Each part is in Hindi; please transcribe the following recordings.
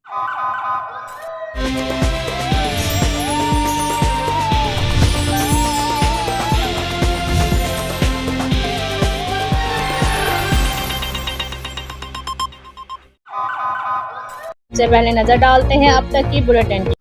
सबसे पहले नजर डालते हैं अब तक की बुलेटिन की।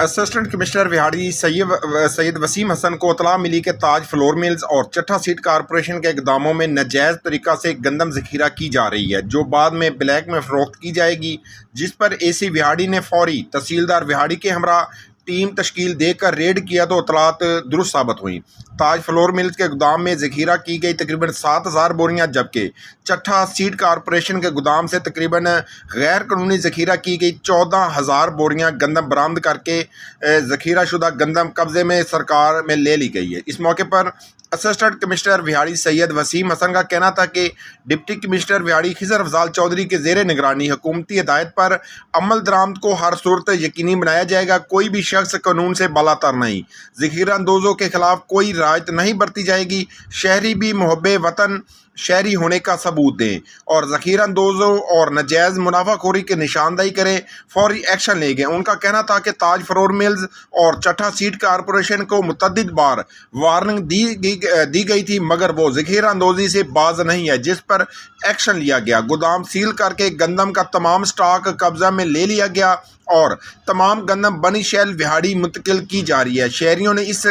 असिस्टेंट कमिश्नर विहाड़ी सैयद वसीम हसन को इतला मिली कि ताज फ्लोर मिल्स और चट्टा सीड कारपोरेशन के इकदामों में नाजायज़ तरीक़ा से गंदम ज़ख़ीरा की जा रही है, जो बाद में ब्लैक में फ़रोख्त की जाएगी, जिस पर AC विहाड़ी ने फौरी तहसीलदार विहाड़ी के हमरा टीम तश्कील देकर रेड किया तो इतलात दुरुस्त साबित हुई। ताज फ्लोर मिल्स के गोदाम में ज़ख़ीरा की गई तकरीबन 7000 बोरियाँ, जबकि चट्टा सीड कारपोरेशन के गोदाम से तकरीबन गैर कानूनी ज़ख़ीरा की गई 14000 बोरियाँ गंदम बरामद करके ज़ख़ीरा शुदा गंदम कब्ज़े में सरकार में ले ली गई है। इस मौके पर असिस्टेंट कमिश्नर विहाड़ी सैयद वसीम हसन का कहना था कि डिप्टी कमिश्नर विहाड़ी खिज़र अफजाल चौधरी के ज़ेर निगरानी हुकूमती हिदायत पर अमल दरामद को हर सूरत यकीनी बनाया जाएगा। कोई भी शख्स कानून से बालातर नहीं, ज़ख़ीरा अंदोज़ों के खिलाफ कोई रायत नहीं बरती जाएगी। शहरी भी मुहब्बे वतन शहरी होने का सबूत दें और ज़ख़ीरा अंदोज़ों और नाजायज़ मुनाफाखोरी की निशानदेही करें, फौरी एक्शन लेंगे। उनका कहना था कि ताज फ्लोर मिल्स और चट्टा सीड कारपोरेशन को मुतअद्दिद बार वार्निंग दी गई थी, मगर वो ज़ख़ीरा अंदोज़ी से बाज नहीं है, जिस पर एक्शन लिया गया। गोदाम सील करके गंदम का तमाम स्टॉक कब्जा में ले लिया गया और तमाम गंदम बनी शैल विहाड़ी मुंतकिल की जा रही है। शहरियों ने इस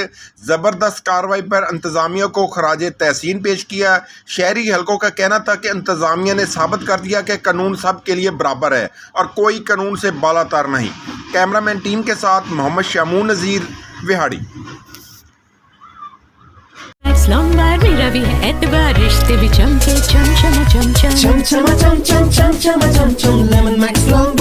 ज़बरदस्त कार्रवाई पर इंतज़ामिया को खराज तहसीन पेश किया। शहरी हलकों का कहना था कि इंतज़ामिया ने साबित कर दिया कि कानून सब के लिए बराबर है और कोई कानून से बालातर नहीं। कैमरामैन टीम के साथ मोहम्मद शामून नज़ीर, विहाड़ी। रवि है एतबार रिश्ते भी चमके चम चम चम चम चम चम चम चम चम चम चम लेमन मैक्स लॉन्ग